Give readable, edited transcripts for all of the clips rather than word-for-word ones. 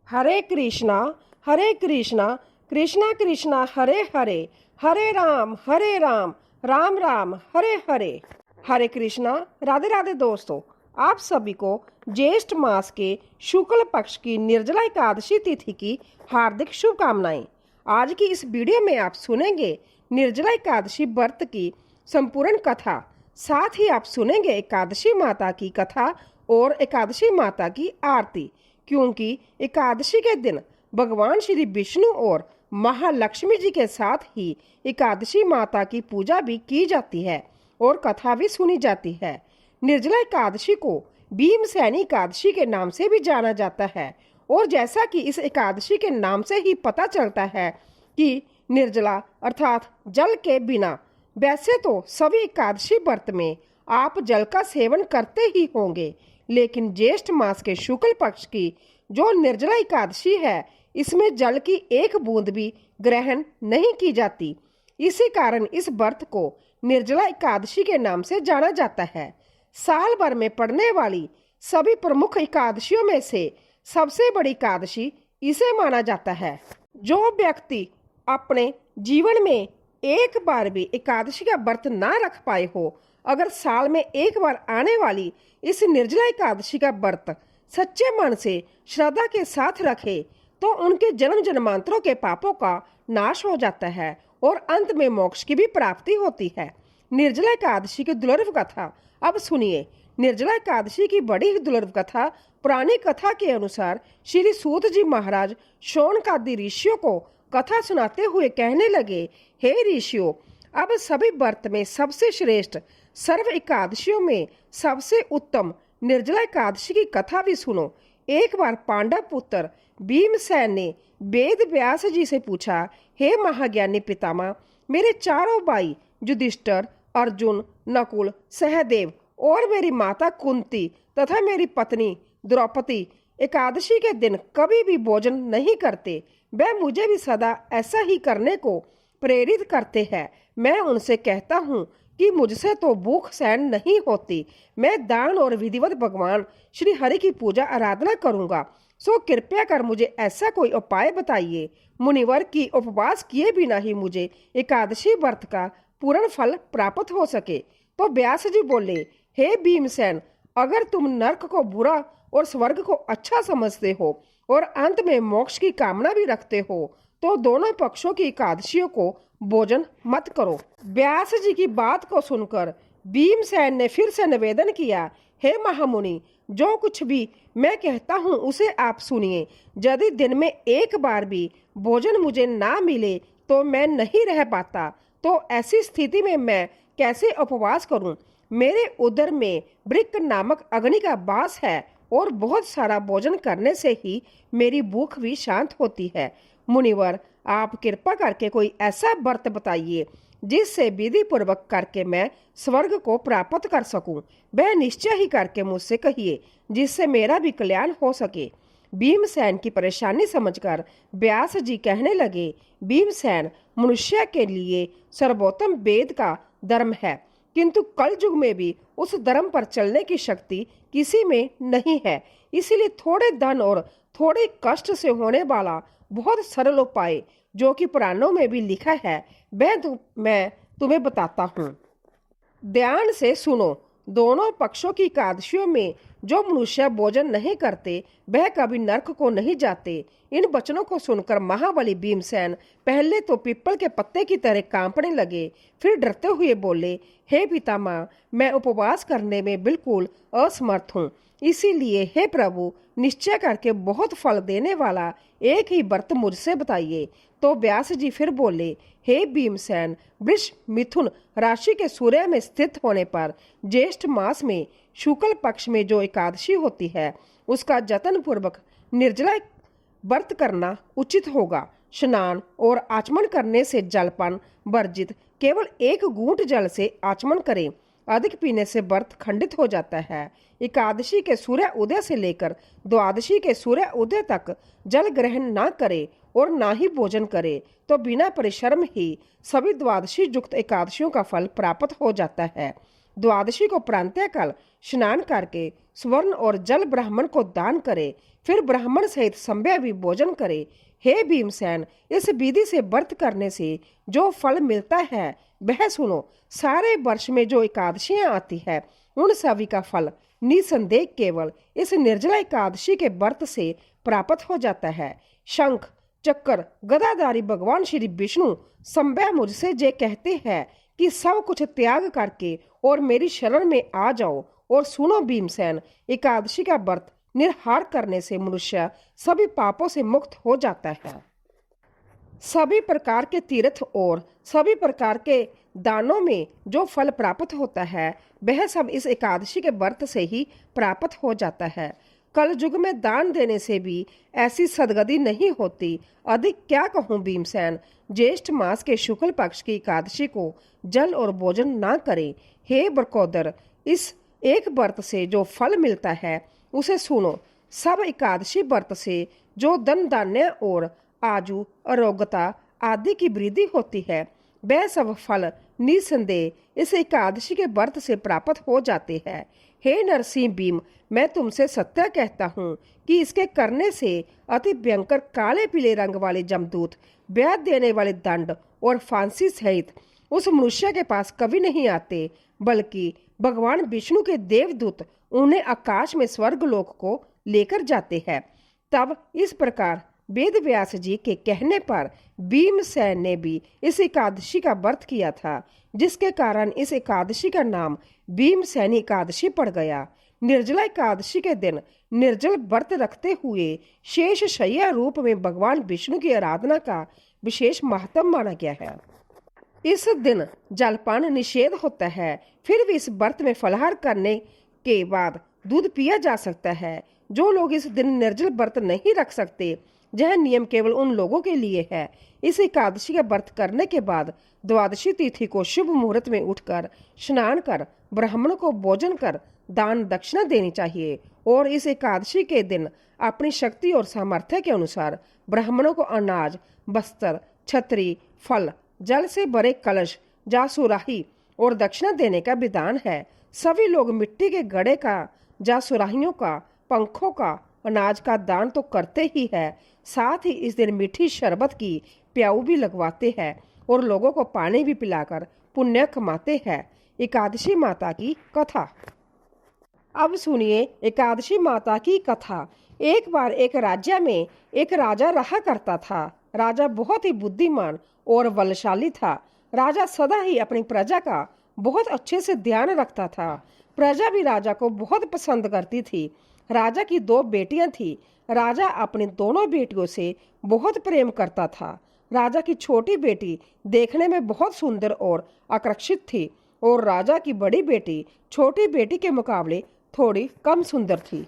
हरे कृष्णा कृष्णा कृष्णा हरे हरे, हरे राम राम राम हरे हरे। हरे कृष्णा। राधे राधे दोस्तों, आप सभी को ज्येष्ठ मास के शुक्ल पक्ष की निर्जला एकादशी तिथि की हार्दिक शुभकामनाएं। आज की इस वीडियो में आप सुनेंगे निर्जला एकादशी व्रत की संपूर्ण कथा, साथ ही आप सुनेंगे एकादशी माता की कथा और एकादशी माता की आरती, क्योंकि एकादशी के दिन भगवान श्री विष्णु और महालक्ष्मी जी के साथ ही एकादशी माता की पूजा भी की जाती है और कथा भी सुनी जाती है। निर्जला एकादशी को भीमसेनी एकादशी के नाम से भी जाना जाता है और जैसा कि इस एकादशी के नाम से ही पता चलता है कि निर्जला अर्थात जल के बिना। वैसे तो सभी एकादशी व्रत में आप जल का सेवन करते ही होंगे, लेकिन ज्येष्ठ मास के शुक्ल पक्ष की जो निर्जला एकादशी है, इसमें जल की एक बूंद भी ग्रहण नहीं की जाती। इसी कारण इस व्रत को निर्जला एकादशी के नाम से जाना जाता है। साल भर में पड़ने वाली सभी प्रमुख एकादशियों में से सबसे बड़ी एकादशी इसे माना जाता है। जो व्यक्ति अपने जीवन में एक बार भी एकादशी का व्रत ना रख पाए हो, अगर साल में एक बार आने वाली इस निर्जला एकादशी का व्रत सच्चे मन से श्रद्धा के साथ रखे तो उनके जन्म जन्मांतरों के पापों का नाश हो जाता है और अंत में मोक्ष की भी प्राप्ति होती है। निर्जला एकादशी की दुर्लभ कथा अब सुनिए। निर्जला एकादशी की बड़ी ही दुर्लभ कथा। पुरानी कथा के अनुसार श्री सूत जी महाराज शौनकादि ऋषियों को कथा सुनाते हुए कहने लगे, हे ऋषियों, अब सभी व्रत में सबसे श्रेष्ठ, सर्व एकादशियों में सबसे उत्तम निर्जला एकादशी की कथा भी सुनो। एक बार पांडव पुत्र भीमसेन ने वेद व्यास जी से पूछा, हे महाज्ञानी पितामह, मेरे चारों भाई युधिष्ठिर, अर्जुन, नकुल, सहदेव और मेरी माता कुंती तथा मेरी पत्नी द्रौपदी एकादशी के दिन कभी भी भोजन नहीं करते। वह मुझे भी सदा ऐसा ही करने को प्रेरित करते हैं। मैं उनसे कहता हूँ कि मुझसे तो भूख सहन नहीं होती। मैं दान और विधिवत भगवान श्री हरि की पूजा आराधना करूँगा, सो कृपया कर मुझे ऐसा कोई उपाय बताइए मुनिवर की उपवास किए बिना ही मुझे एकादशी व्रत का पूर्ण फल प्राप्त हो सके। तो व्यास जी बोले, हे भीमसेन, अगर तुम नरक को बुरा और स्वर्ग को अच्छा समझते हो और अंत में मोक्ष की कामना भी रखते हो, तो दोनों पक्षों की एकादशियों को भोजन मत करो। व्यास जी की बात को सुनकर भीमसेन ने फिर से निवेदन किया, हे महामुनि, जो कुछ भी मैं कहता हूँ उसे आप सुनिए। यदि दिन में एक बार भी भोजन मुझे ना मिले तो मैं नहीं रह पाता, तो ऐसी स्थिति में मैं कैसे उपवास करूं? मेरे उदर में वृक्क नामक अग्नि का वास है और बहुत सारा भोजन करने से ही मेरी भूख भी शांत होती है। मुनिवर, आप कृपा करके कोई ऐसा व्रत बताइए जिससे विधि पूर्वक करके मैं स्वर्ग को प्राप्त कर सकूं। वह निश्चय ही करके मुझसे कहिए, जिससे मेरा भी कल्याण हो सके। भीमसेन की परेशानी समझकर व्यास जी कहने लगे, भीमसेन, मनुष्य के लिए सर्वोत्तम वेद का धर्म है, किंतु कल युग में भी उस धर्म पर चलने की शक्ति किसी में नहीं है। इसीलिए थोड़े धन और थोड़े कष्ट से होने वाला बहुत सरल उपाय, जो कि पुराणों में भी लिखा है, मैं तुम्हें बताता हूँ। ध्यान से सुनो। दोनों पक्षों की एकादशियों में जो मनुष्य भोजन नहीं करते, वह कभी नरक को नहीं जाते। इन वचनों को सुनकर महाबली भीमसेन पहले तो पीपल के पत्ते की तरह कांपने लगे, फिर डरते हुए बोले, हे पितामह, मैं उपवास करने में बिल्कुल असमर्थ हूँ। इसीलिए हे प्रभु, निश्चय करके बहुत फल देने वाला एक ही व्रत मुझसे बताइए। तो व्यास जी फिर बोले, हे भीमसेन, वृष मिथुन राशि के सूर्य में स्थित होने पर ज्येष्ठ मास में शुक्ल पक्ष में जो एकादशी होती है, उसका जतन पूर्वक निर्जला व्रत करना उचित होगा। स्नान और आचमन करने से जलपान वर्जित, केवल एक घूंट जल से आचमन करें। अधिक पीने से व्रत खंडित हो जाता है। एकादशी के सूर्य उदय से लेकर द्वादशी के सूर्य उदय तक जल ग्रहण ना करे और ना ही भोजन करे, तो बिना परिश्रम ही सभी द्वादशी युक्त एकादशियों का फल प्राप्त हो जाता है। द्वादशी को प्रांतः काल स्नान करके स्वर्ण और जल ब्राह्मण को दान करे, फिर ब्राह्मण सहित संभ्यावी भोजन करे। हे भीमसेन, इस विधि से व्रत करने से जो फल मिलता है वह सुनो। सारे वर्ष में जो एकादशियां आती है उन सभी का फल निसंदेह केवल इस निर्जला एकादशी के व्रत से प्राप्त हो जाता है। शंख चक्कर गदाधारी भगवान श्री विष्णु संभय मुझसे जे कहते हैं कि सब कुछ त्याग करके और मेरी शरण में आ जाओ। और सुनो भीमसेन, एकादशी का व्रत निर्हार करने से मनुष्य सभी पापों से मुक्त हो जाता है। सभी प्रकार के तीर्थ और सभी प्रकार के दानों में जो फल प्राप्त होता है वह सब इस एकादशी के व्रत से ही प्राप्त हो जाता है। कल युग में दान देने से भी ऐसी सदगति नहीं होती। अधिक क्या कहूँ भीमसेन, ज्येष्ठ मास के शुक्ल पक्ष की एकादशी को जल और भोजन ना करें। हे बरकोदर, इस एक व्रत से जो फल मिलता है उसे सुनो। सब एकादशी व्रत से जो धन धान्य और आयु आरोग्यता आदि की वृद्धि होती है वह सब फल निसंदेह इस एकादशी के व्रत से प्राप्त हो जाते हैं। हे नरसिंह भीम, मैं तुमसे सत्य कहता हूँ कि इसके करने से अति भयंकर काले पीले रंग वाले जमदूत, ब्याज देने वाले दंड और फांसी सहित उस मनुष्य के पास कभी नहीं आते, बल्कि भगवान विष्णु के देवदूत उन्हें आकाश में स्वर्ग लोक को लेकर जाते हैं। तब इस प्रकार वेद व्यास जी के कहने पर भीमसेन ने भी इस एकादशी का व्रत किया था, जिसके कारण इस एकादशी का नाम भीमसेनी एकादशी पड़ गया। निर्जला एकादशी के दिन निर्जल व्रत रखते हुए शेष शय्या रूप में भगवान विष्णु की आराधना का विशेष महत्व माना गया है। इस दिन जलपान निषेध होता है। फिर भी इस व्रत में फलाहार करने के बाद दूध पिया जा सकता है। जो लोग इस दिन निर्जल व्रत नहीं रख सकते, यह नियम केवल उन लोगों के लिए है। इस एकादशी का व्रत करने के बाद द्वादशी तिथि को शुभ मुहूर्त में उठकर स्नान कर ब्राह्मण को भोजन कर दान दक्षिणा देनी चाहिए। और इस एकादशी के दिन अपनी शक्ति और सामर्थ्य के अनुसार ब्राह्मणों को अनाज, वस्त्र, छतरी, फल, जल से भरे कलश, जासुराही और दक्षिणा देने का विधान है। सभी लोग मिट्टी के घड़े का, जासुराहियों का, पंखों का, अनाज का दान तो करते ही है, साथ ही इस दिन मीठी शरबत की प्याऊ भी लगवाते हैं और लोगों को पानी भी पिलाकर पुण्य कमाते हैं। एकादशी माता की कथा। अब सुनिए एकादशी माता की कथा। एक बार एक राज्य में एक राजा रहा करता था। राजा बहुत ही बुद्धिमान और बलशाली था। राजा सदा ही अपनी प्रजा का बहुत अच्छे से ध्यान रखता था। प्रजा भी राजा को बहुत पसंद करती थी। राजा की 2 बेटियां थी। राजा अपनी दोनों बेटियों से बहुत प्रेम करता था। राजा की छोटी बेटी देखने में बहुत सुंदर और आकर्षित थी और राजा की बड़ी बेटी छोटी बेटी के मुकाबले थोड़ी कम सुंदर थी।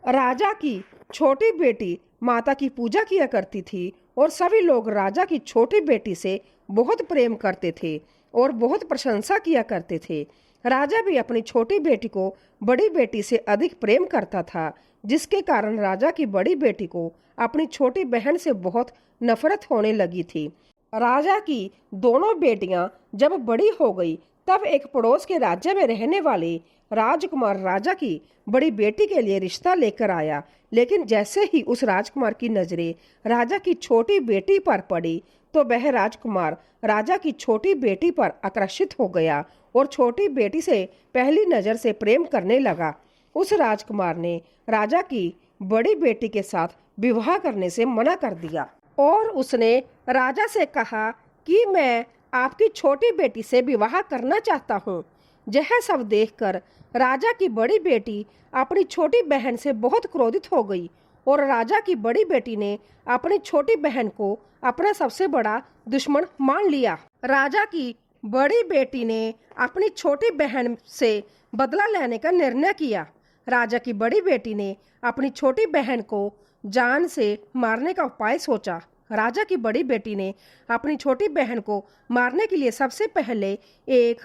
राजा की छोटी बेटी माता की पूजा किया करती थी और सभी लोग राजा की छोटी बेटी से बहुत प्रेम करते थे और बहुत प्रशंसा किया करते थे। राजा भी अपनी छोटी बेटी को बड़ी बेटी से अधिक प्रेम करता था, जिसके कारण राजा की बड़ी बेटी को अपनी छोटी बहन से बहुत नफरत होने लगी थी। राजा की दोनों बेटियां जब बड़ी हो गई तब एक पड़ोस के राज्य में रहने वाले राजकुमार राजा की बड़ी बेटी के लिए रिश्ता लेकर आया। लेकिन जैसे ही उस राजकुमार की नजरें राजा की छोटी बेटी पर पड़ी तो वह राजकुमार राजा की छोटी बेटी पर आकर्षित हो गया और छोटी बेटी से पहली नजर से प्रेम करने लगा। उस राजकुमार ने राजा की बड़ी बेटी के साथ विवाह करने से मना कर दिया और उसने राजा से कहा कि मैं आपकी छोटी बेटी से विवाह करना चाहता हूँ। यह सब देखकर राजा की बड़ी बेटी अपनी छोटी बहन से बहुत क्रोधित हो गई और राजा की बड़ी बेटी ने अपनी छोटी बहन को अपना सबसे बड़ा दुश्मन मान लिया। राजा की बड़ी बेटी ने अपनी छोटी बहन से बदला लेने का निर्णय किया। राजा की बड़ी बेटी ने अपनी छोटी बहन को जान से मारने का उपाय सोचा। राजा की बड़ी बेटी ने अपनी छोटी बहन को मारने के लिए सबसे पहले एक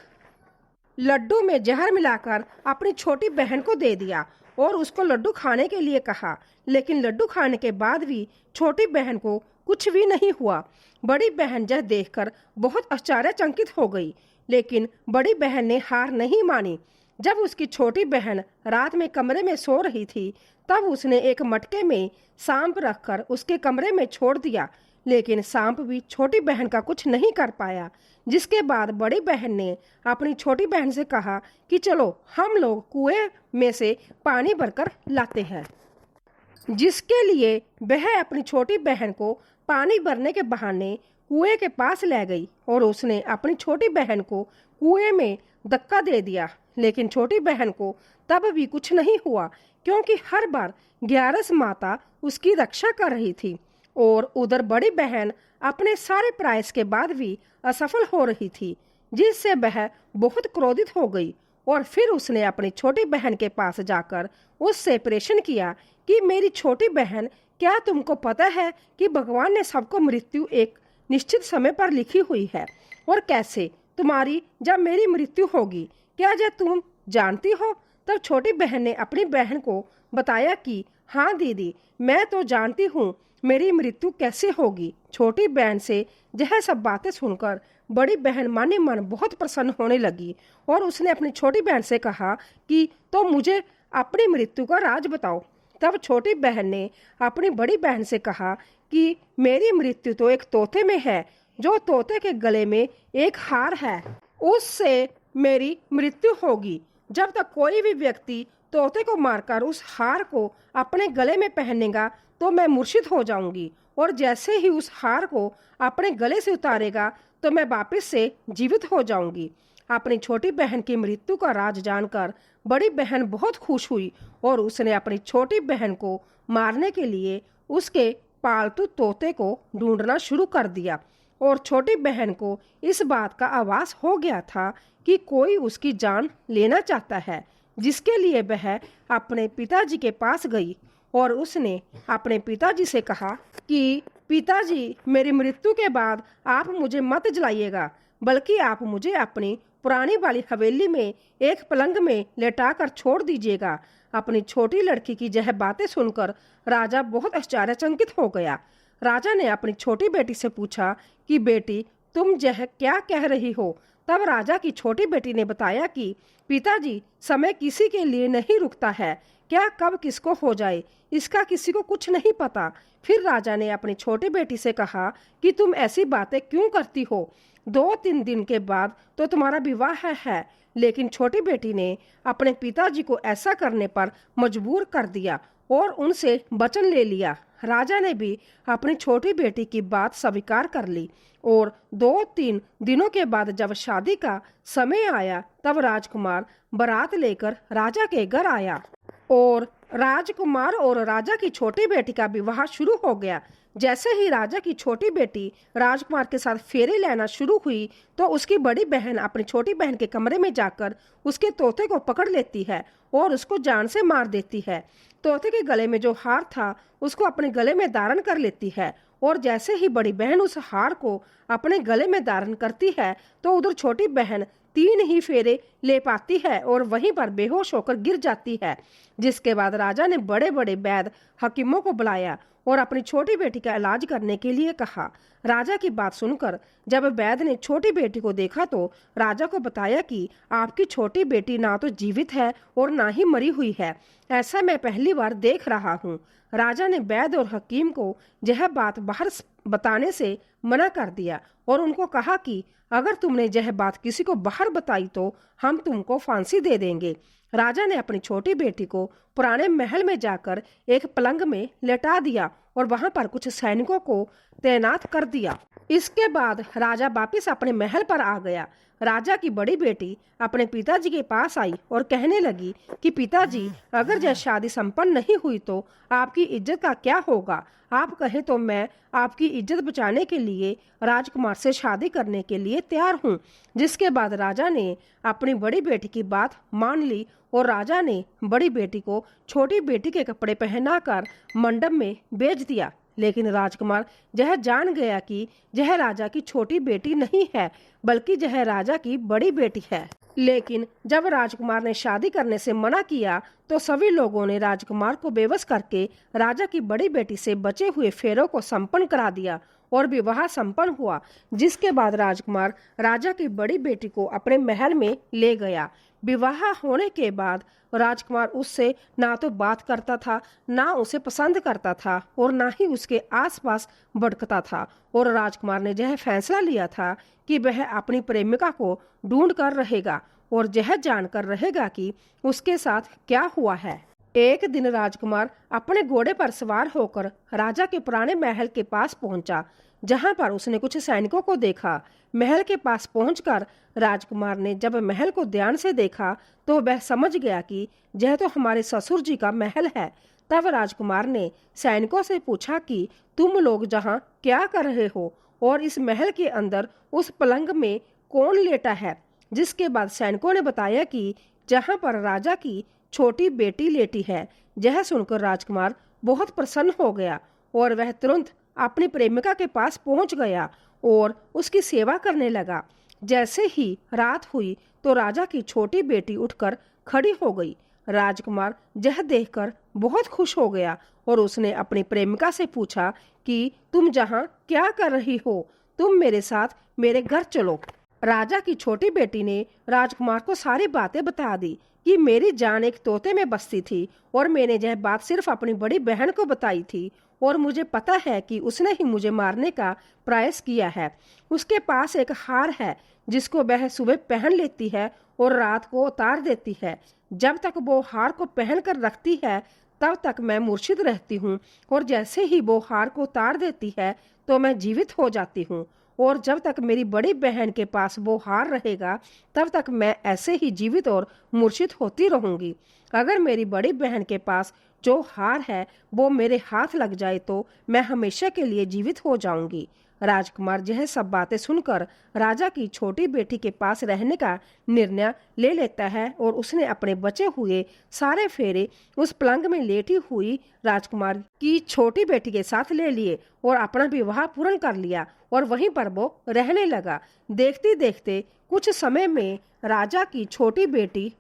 लड्डू में जहर मिलाकर अपनी छोटी बहन को दे दिया और उसको लड्डू खाने के लिए कहा। लेकिन लड्डू खाने के बाद भी छोटी बहन को कुछ भी नहीं हुआ। बड़ी बहन यह देखकर बहुत आश्चर्यचकित हो गई, लेकिन बड़ी बहन ने हार नहीं मानी। जब उसकी छोटी बहन रात में कमरे में सो रही थी, तब उसने एक मटके में सांप रखकर उसके कमरे में छोड़ दिया, लेकिन सांप भी छोटी बहन का कुछ नहीं कर पाया। जिसके बाद बड़ी बहन ने अपनी छोटी बहन से कहा कि चलो हम लोग कुएं में से पानी भरकर लाते हैं। जिसके लिए वह अपनी छोटी बहन को पानी भरने के बहाने कुएं के पास ले गई और उसने अपनी छोटी बहन को कुएं में धक्का दे दिया। लेकिन छोटी बहन को तब भी कुछ नहीं हुआ, क्योंकि हर बार ग्यारस माता उसकी रक्षा कर रही थी। और उधर बड़ी बहन अपने सारे प्रयास के बाद भी असफल हो रही थी, जिससे वह बहुत क्रोधित हो गई। और फिर उसने अपनी छोटी बहन के पास जाकर उससे प्रश्न किया कि मेरी छोटी बहन, क्या तुमको पता है कि भगवान ने सबको मृत्यु एक निश्चित समय पर लिखी हुई है, और कैसे तुम्हारी जब मेरी मृत्यु होगी, क्या यह तुम जानती हो? तब छोटी बहन ने अपनी बहन को बताया कि हाँ दीदी, मैं तो जानती हूँ मेरी मृत्यु कैसे होगी। छोटी बहन से यह सब बातें सुनकर बड़ी बहन मन ही मन बहुत प्रसन्न होने लगी और उसने अपनी छोटी बहन से कहा कि तो मुझे अपनी मृत्यु का राज बताओ। तब छोटी बहन ने अपनी बड़ी बहन से कहा कि मेरी मृत्यु तो एक तोते में है, जो तोते के गले में एक हार है, उससे मेरी मृत्यु होगी। जब तक कोई भी व्यक्ति तोते को मारकर उस हार को अपने गले में पहनेगा तो मैं मूर्छित हो जाऊंगी, और जैसे ही उस हार को अपने गले से उतारेगा तो मैं वापस से जीवित हो जाऊंगी। अपनी छोटी बहन की मृत्यु का राज जानकर बड़ी बहन बहुत खुश हुई और उसने अपनी छोटी बहन को मारने के लिए उसके पालतू तोते को ढूंढना शुरू कर दिया। और छोटी बहन को इस बात का आभास हो गया था कि कोई उसकी जान लेना चाहता है, जिसके लिए वह अपने पिताजी के पास गई और उसने अपने पिताजी से कहा कि पिताजी, मेरी मृत्यु के बाद आप मुझे मत जलाइएगा, बल्कि आप मुझे अपनी पुरानी वाली हवेली में एक पलंग में लेटाकर छोड़ दीजिएगा। अपनी छोटी लड़की की यह बातें सुनकर राजा बहुत आश्चर्यचकित हो गया। राजा ने अपनी छोटी बेटी से पूछा कि बेटी, तुम यह क्या कह रही हो? तब राजा की छोटी बेटी ने बताया कि पिताजी, समय किसी के लिए नहीं रुकता है, क्या कब किसको हो जाए इसका किसी को कुछ नहीं पता। फिर राजा ने अपनी छोटी बेटी से कहा कि तुम ऐसी बातें क्यों करती हो? 2-3 दिन के बाद तो तुम्हारा विवाह है। लेकिन छोटी बेटी ने अपने पिताजी को ऐसा करने पर मजबूर कर दिया और उनसे वचन ले लिया। राजा ने भी अपनी छोटी बेटी की बात स्वीकार कर ली और 2-3 दिनों के बाद जब शादी का समय आया, तब राजकुमार बारात लेकर राजा के घर आया और राजकुमार और राजा की छोटी बेटी का विवाह शुरू हो गया। जैसे ही राजा की छोटी बेटी राजकुमार के साथ फेरे लेना शुरू हुई, तो उसकी बड़ी बहन अपनी छोटी बहन के कमरे में जाकर उसके तोते को पकड़ लेती है और उसको जान से मार देती है। तोते के गले में जो हार था उसको अपने गले में धारण कर लेती है, और जैसे ही बड़ी बहन उस हार को अपने गले में धारण करती है, तो उधर छोटी बहन 3 ही फेरे ले पाती है और वहीं पर बेहोश होकर गिर जाती है। जिसके बाद राजा ने बड़े बड़े वैद्य हकीमों को बुलाया और अपनी छोटी बेटी का इलाज करने के लिए कहा। राजा की बात सुनकर जब वैद्य ने छोटी बेटी को देखा, तो राजा को बताया कि आपकी छोटी बेटी ना तो जीवित है और ना ही मरी हुई है, ऐसा मैं पहली बार देख रहा हूँ। राजा ने वैद्य और हकीम को यह बात बाहर बताने से मना कर दिया और उनको कहा कि अगर तुमने यह बात किसी को बाहर बताई तो हम तुमको फांसी दे देंगे। राजा ने अपनी छोटी बेटी को पुराने महल में जाकर एक पलंग में लेटा दिया और वहां पर कुछ सैनिकों को तैनात कर दिया। इसके बाद राजा वापिस अपने महल पर आ गया। राजा की बड़ी बेटी अपने पिताजी के पास आई और कहने लगी कि पिताजी, अगर यह शादी संपन्न नहीं हुई तो आपकी इज्जत का क्या होगा? आप कहें तो मैं आपकी इज्जत बचाने के लिए राजकुमार से शादी करने के लिए तैयार हूँ। जिसके बाद राजा ने अपनी बड़ी बेटी की बात मान ली और राजा ने बड़ी बेटी को छोटी बेटी के कपड़े पहनाकर मंडप में भेज दिया। लेकिन राजकुमार यह जान गया कि यह राजा की छोटी बेटी नहीं है, बल्कि यह राजा की बड़ी बेटी है। लेकिन जब राजकुमार ने शादी करने से मना किया, तो सभी लोगों ने राजकुमार को बेबस करके राजा की बड़ी बेटी से बचे हुए फेरों को संपन्न करा दिया और विवाह संपन्न हुआ। जिसके बाद राजकुमार राजा की बड़ी बेटी को अपने महल में ले गया। विवाह होने के बाद राजकुमार उससे ना तो बात करता था, ना उसे पसंद करता था और ना ही उसके आसपास भटकता था। और राजकुमार ने यह फैसला लिया था कि वह अपनी प्रेमिका को ढूंढ कर रहेगा और यह जानकर रहेगा कि उसके साथ क्या हुआ है। एक दिन राजकुमार अपने घोड़े पर सवार होकर राजा के पुराने महल के पास पहुंचा, जहां पर उसने कुछ सैनिकों को देखा। महल के पास पहुंचकर राजकुमार ने जब महल को ध्यान से देखा तो वह समझ गया कि यह तो हमारे ससुर जी का महल है। तब राजकुमार ने सैनिकों से पूछा कि तुम लोग जहाँ क्या कर रहे हो और इस महल के अंदर उस पलंग में कौन लेटा है। जिसके बाद सैनिकों ने बताया कि जहाँ पर राजा की छोटी बेटी लेटी है। यह सुनकर राजकुमार बहुत प्रसन्न हो गया और वह तुरंत अपनी प्रेमिका के पास पहुंच गया और उसकी सेवा करने लगा। जैसे ही रात हुई तो राजा की छोटी बेटी उठकर खड़ी हो गई। राजकुमार यह देखकर बहुत खुश हो गया और उसने अपनी प्रेमिका से पूछा कि तुम जहाँ क्या कर रही हो, तुम मेरे साथ मेरे घर चलो। राजा की छोटी बेटी ने राजकुमार को सारी बातें बता दी कि मेरी जान एक तोते में बसती थी और मैंने यह बात सिर्फ अपनी बड़ी बहन को बताई थी और मुझे पता है कि उसने ही मुझे मारने का प्रयास किया है। उसके पास एक हार है जिसको वह सुबह पहन लेती है और रात को उतार देती है। जब तक वो हार को पहन कर रखती है तब तक मैं मूर्छित रहती हूँ और जैसे ही वो हार को उतार देती है तो मैं जीवित हो जाती हूँ। और जब तक मेरी बड़ी बहन के पास वो हार रहेगा तब तक मैं ऐसे ही जीवित और मूर्छित होती रहूंगी। अगर मेरी बड़ी बहन के पास जो हार है वो मेरे हाथ लग जाए तो मैं हमेशा के लिए जीवित हो जाऊंगी। राजकुमार यह सब बातें सुनकर राजा की छोटी बेटी के पास रहने का निर्णय ले लेता है और उसने अपने बचे हुए सारे फेरे उस पलंग में लेटी हुई राजकुमार की छोटी बेटी के साथ ले लिए और अपना विवाह पूर्ण कर लिया और वहीं पर वो रहने लगा। देखते देखते कुछ समय में राजा की छोटी बेटी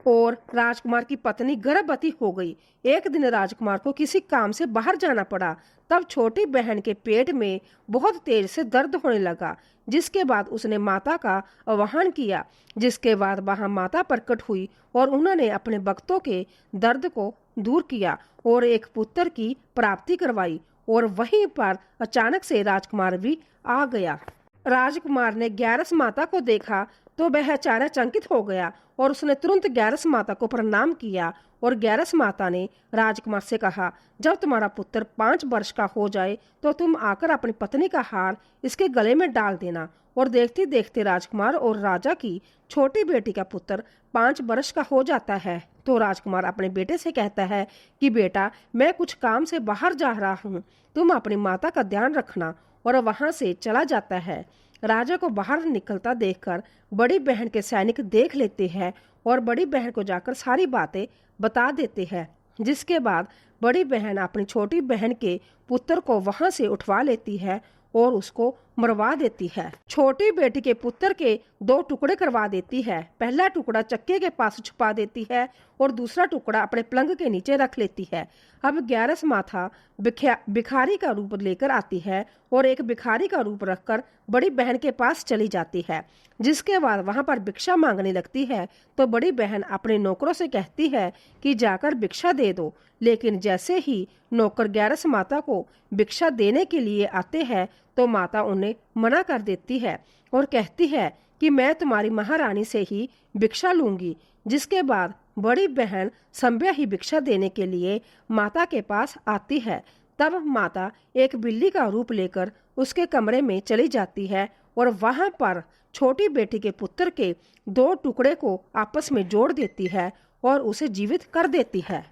और राजकुमार की पत्नी गर्भवती हो गई। एक दिन राजकुमार को किसी काम से बाहर जाना पड़ा। तब छोटी बहन के पेट में बहुत तेज से दर्द होने लगा, जिसके बाद उसने माता का आह्वान किया। जिसके बाद वहां माता प्रकट हुई और उन्होंने अपने भक्तों के दर्द को दूर किया और एक पुत्र की प्राप्ति करवाई। और वहीं पर अचानक से राजकुमार भी आ गया। राजकुमार ने ग्यारस माता को देखा तो वह आश्चर्यचकित हो गया और उसने तुरंत ग्यारस माता को प्रणाम किया। और ग्यारस माता ने राजकुमार से कहा, जब तुम्हारा पुत्र 5 वर्ष का हो जाए तो तुम आकर अपनी पत्नी का हार इसके गले में डाल देना। और देखते देखते राजकुमार और राजा की छोटी बेटी का पुत्र 5 वर्ष का हो जाता है। तो राजकुमार अपने बेटे से कहता है कि बेटा, मैं कुछ काम से बाहर जा रहा हूँ, तुम अपनी माता का ध्यान रखना। और वहां से चला जाता है। राजा को बाहर निकलता देखकर बड़ी बहन के सैनिक देख लेते हैं और बड़ी बहन को जाकर सारी बातें बता देते हैं। जिसके बाद बड़ी बहन अपनी छोटी बहन के पुत्र को वहां से उठवा लेती है और उसको मरवा देती है। छोटी बेटी के पुत्र के 2 टुकड़े करवा देती है। पहला टुकड़ा चक्के के पास छुपा देती है और दूसरा टुकड़ा अपने पलंग के नीचे रख लेती है। अब ग्यारस माता भिखारी का रूप लेकर आती है और एक भिखारी का रूप रखकर बड़ी बहन के पास चली जाती है। जिसके बाद वहां पर भिक्षा मांगने लगती है तो बड़ी बहन अपने नौकरों से कहती है कि जाकर भिक्षा दे दो। लेकिन जैसे ही नौकर ग्यारस माता को भिक्षा देने के लिए आते हैं तो माता उन्हें मना कर देती है और कहती है कि मैं तुम्हारी महारानी से ही भिक्षा लूंगी। जिसके बाद बड़ी बहन संध्या ही भिक्षा देने के लिए माता के पास आती है। तब माता एक बिल्ली का रूप लेकर उसके कमरे में चली जाती है और वहां पर छोटी बेटी के पुत्र के 2 टुकड़े को आपस में जोड़ देती है और उसे जीवित कर देती है।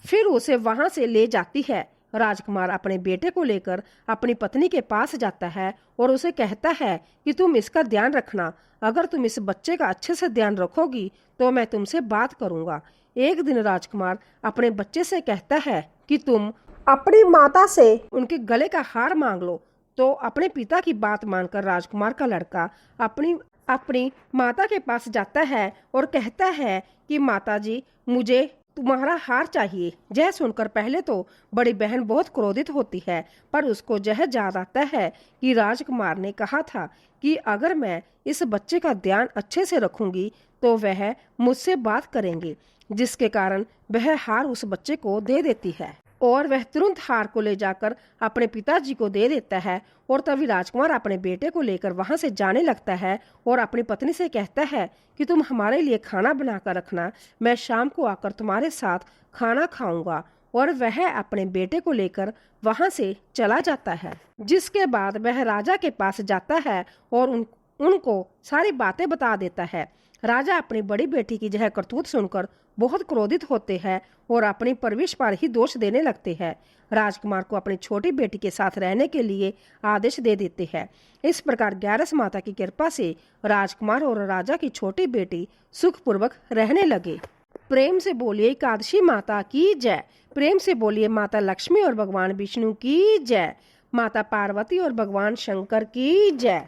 फिर उसे वहां से ले जाती है। राजकुमार अपने बेटे को लेकर अपनी पत्नी के पास जाता है और उसे कहता है कि तुम इसका ध्यान रखना। अगर तुम इस बच्चे का अच्छे से ध्यान रखोगी तो मैं तुमसे बात करूंगा। एक दिन राजकुमार अपने बच्चे से कहता है कि तुम अपनी माता से उनके गले का हार मांग लो। तो अपने पिता की बात मानकर राजकुमार का लड़का अपनी माता के पास जाता है और कहता है कि माता जी, मुझे तुम्हारा हार चाहिए। यह सुनकर पहले तो बड़ी बहन बहुत क्रोधित होती है, पर उसको यह याद आता है कि राजकुमार ने कहा था कि अगर मैं इस बच्चे का ध्यान अच्छे से रखूंगी तो वह मुझसे बात करेंगे, जिसके कारण वह हार उस बच्चे को दे देती है और वह तुरंत हार को ले जाकर अपने पिताजी को दे देता है। और तभी राजकुमार अपने बेटे को लेकर वहां से जाने लगता है और अपनी पत्नी से कहता है कि तुम हमारे लिए खाना बनाकर रखना, मैं शाम को आकर तुम्हारे साथ खाना खाऊंगा। और वह अपने बेटे को लेकर वहां से चला जाता है। जिसके बाद वह राजा के पास जाता है और उनको सारी बातें बता देता है। राजा अपनी बड़ी बेटी की यह करतूत सुनकर बहुत क्रोधित होते हैं और अपनी परवरिश पर ही दोष देने लगते हैं। राजकुमार को अपनी छोटी बेटी के साथ रहने के लिए आदेश दे देते हैं। इस प्रकार 11 माता की कृपा से राजकुमार और राजा की छोटी बेटी सुखपूर्वक रहने लगे। प्रेम से बोलिए एकादशी माता की जय। प्रेम से बोलिए माता लक्ष्मी और भगवान विष्णु की जय। माता पार्वती और भगवान शंकर की जय।